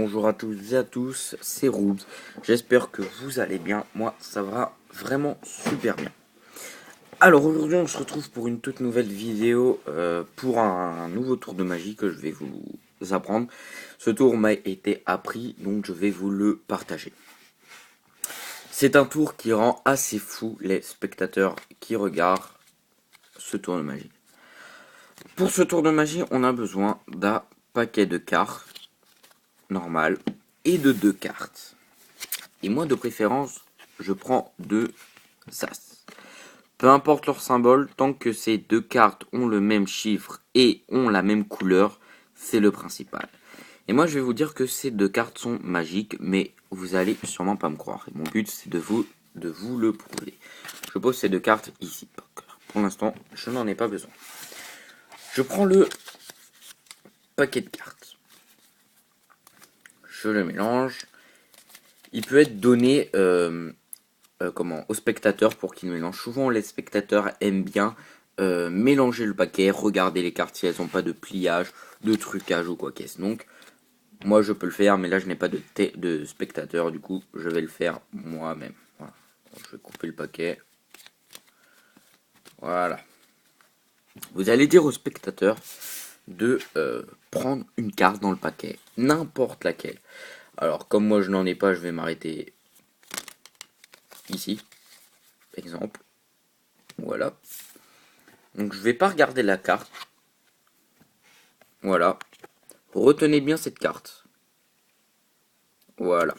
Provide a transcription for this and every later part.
bonjour à toutes et à tous, c'est Roobs. J'espère que vous allez bien, moi ça va vraiment super bien. Alors aujourd'hui on se retrouve pour une toute nouvelle vidéo pour un nouveau tour de magie que je vais vous apprendre. Ce tour m'a été appris donc je vais vous le partager. C'est un tour qui rend assez fou les spectateurs qui regardent ce tour de magie. Pour ce tour de magie on a besoin d'un paquet de cartes normal et de 2 cartes. Et moi de préférence, je prends 2 As. Peu importe leur symbole, tant que ces 2 cartes ont le même chiffre et ont la même couleur, c'est le principal. Et moi je vais vous dire que ces 2 cartes sont magiques, mais vous allez sûrement pas me croire. Et mon but c'est de vous le prouver. Je pose ces 2 cartes ici. Pour l'instant, je n'en ai pas besoin. Je prends le paquet de cartes. Je le mélange. Il peut être donné aux spectateurs pour qu'ils mélangent. Souvent, les spectateurs aiment bien mélanger le paquet, regarder les cartes si elles n'ont pas de pliage, de trucage ou quoi qu'est-ce. Donc, moi, je peux le faire, mais là, je n'ai pas de spectateurs. Du coup, je vais le faire moi-même. Voilà. Donc, je vais couper le paquet. Voilà. Vous allez dire aux spectateurs de prendre une carte dans le paquet, n'importe laquelle. Alors, comme moi je n'en ai pas, je vais m'arrêter ici. Exemple. Voilà. Donc, je vais pas regarder la carte. Voilà. Retenez bien cette carte. Voilà.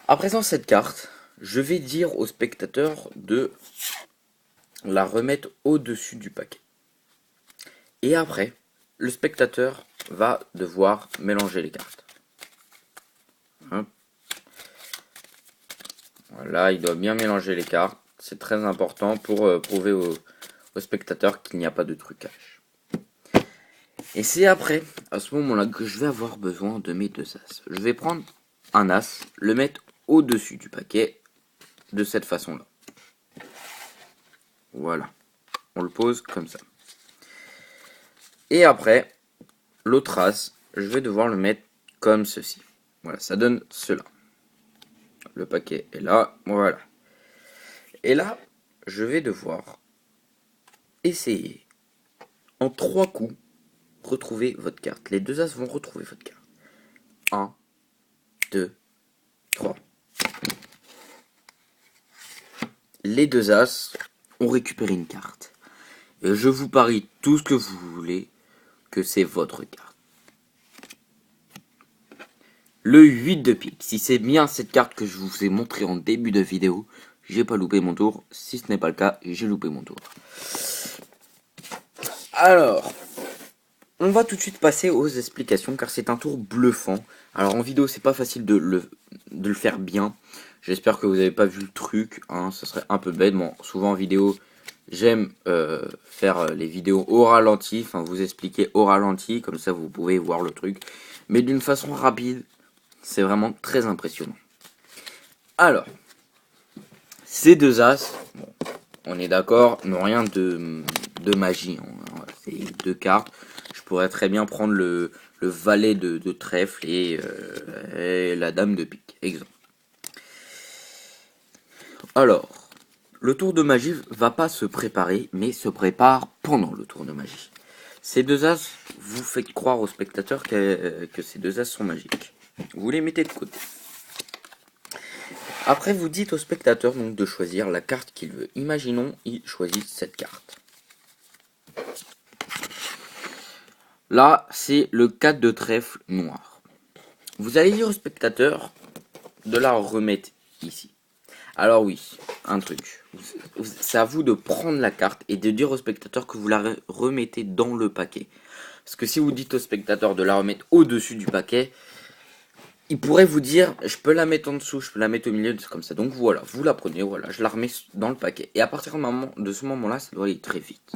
À présent, cette carte, je vais dire au spectateur de la remettre au-dessus du paquet. Et après, le spectateur va devoir mélanger les cartes. Voilà, il doit bien mélanger les cartes. C'est très important pour prouver aux spectateurs qu'il n'y a pas de trucage. Et c'est après, à ce moment-là, que je vais avoir besoin de mes 2 As. Je vais prendre un As, le mettre au-dessus du paquet, de cette façon-là. Voilà. On le pose comme ça. Et après, l'autre As, je vais devoir le mettre comme ceci. Voilà, ça donne cela. Le paquet est là, voilà. Et là, je vais devoir essayer, en 3 coups, retrouver votre carte. Les 2 As vont retrouver votre carte. 1, 2, 3. Les 2 As ont récupéré une carte. Et je vous parie tout ce que vous voulez que c'est votre carte. Le 8 de pique. Si c'est bien cette carte que je vous ai montré en début de vidéo, j'ai pas loupé mon tour. Si ce n'est pas le cas, j'ai loupé mon tour. Alors, on va tout de suite passer aux explications car c'est un tour bluffant. Alors en vidéo, c'est pas facile de le faire bien. J'espère que vous n'avez pas vu le truc, hein, ça serait un peu bête. Bon, souvent en vidéo, j'aime faire les vidéos au ralenti, enfin vous expliquer au ralenti, comme ça vous pouvez voir le truc. Mais d'une façon rapide, c'est vraiment très impressionnant. Alors, ces 2 As, bon, on est d'accord, n'ont rien de magie. Hein. C'est 2 cartes. Je pourrais très bien prendre le valet de trèfle et la dame de pique, exemple. Alors, le tour de magie va pas se préparer, mais se prépare pendant le tour de magie. Ces 2 As, vous faites croire aux spectateurs que ces 2 As sont magiques. Vous les mettez de côté. Après, vous dites au spectateur donc de choisir la carte qu'il veut. Imaginons, il choisit cette carte. Là, c'est le 4 de trèfle noir. Vous allez dire au spectateur de la remettre ici. Alors oui, un truc. C'est à vous de prendre la carte et de dire au spectateur que vous la remettez dans le paquet. Parce que si vous dites au spectateur de la remettre au-dessus du paquet, il pourrait vous dire, je peux la mettre en dessous, je peux la mettre au milieu, comme ça. Donc voilà, vous la prenez, voilà, je la remets dans le paquet. Et à partir de ce moment-là, ça doit aller très vite.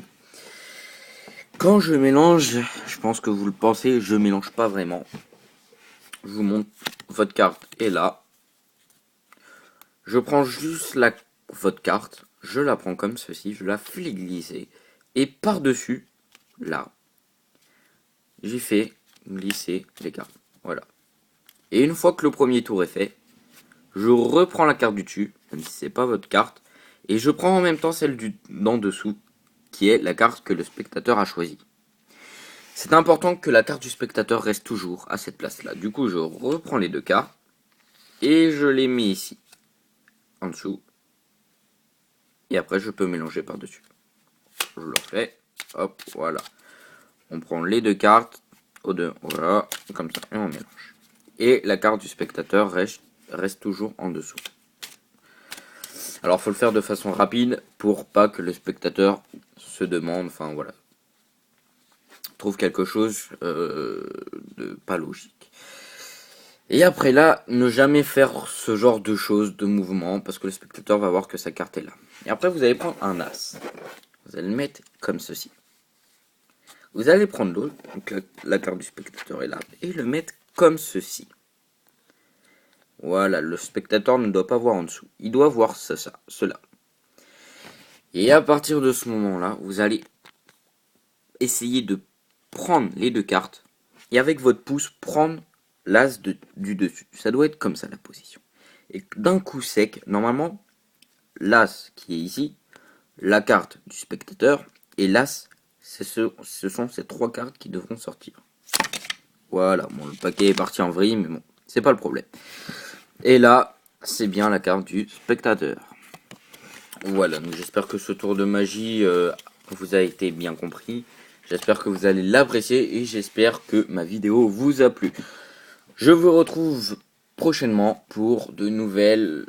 Quand je mélange, je pense que vous le pensez, je mélange pas vraiment. Je vous montre, votre carte est là. Je prends juste votre carte, je la prends comme ceci, je la fais glisser. Et par-dessus, là, j'ai fait glisser les cartes. Voilà. Et une fois que le premier tour est fait, je reprends la carte du dessus, même si c'est pas votre carte, et je prends en même temps celle d'en dessous, qui est la carte que le spectateur a choisie. C'est important que la carte du spectateur reste toujours à cette place-là. Du coup, je reprends les deux cartes, et je les mets ici, en dessous, et après je peux mélanger par-dessus. Je le refais, hop, voilà. On prend les deux cartes, voilà, comme ça, et on mélange. Et la carte du spectateur reste toujours en dessous. Alors faut le faire de façon rapide pour pas que le spectateur se demande, enfin voilà, trouve quelque chose de pas logique. Et après là, ne jamais faire ce genre de choses, de mouvements, parce que le spectateur va voir que sa carte est là. Et après vous allez prendre un as. Vous allez le mettre comme ceci. Vous allez prendre l'autre, donc la carte du spectateur est là, et le mettre comme ceci. Voilà, le spectateur ne doit pas voir en dessous. Il doit voir cela. Et à partir de ce moment-là, vous allez essayer de prendre les deux cartes et avec votre pouce prendre l'as du dessus. Ça doit être comme ça la position. Et d'un coup sec, normalement, l'as qui est ici, la carte du spectateur et l'as, ce sont ces trois cartes qui devront sortir. Voilà, bon, le paquet est parti en vrille, mais bon, c'est pas le problème. Et là, c'est bien la carte du spectateur. Voilà, donc j'espère que ce tour de magie vous a été bien compris. J'espère que vous allez l'apprécier et j'espère que ma vidéo vous a plu. Je vous retrouve prochainement pour de nouvelles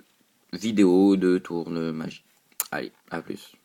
vidéos de tours de magie. Allez, à plus.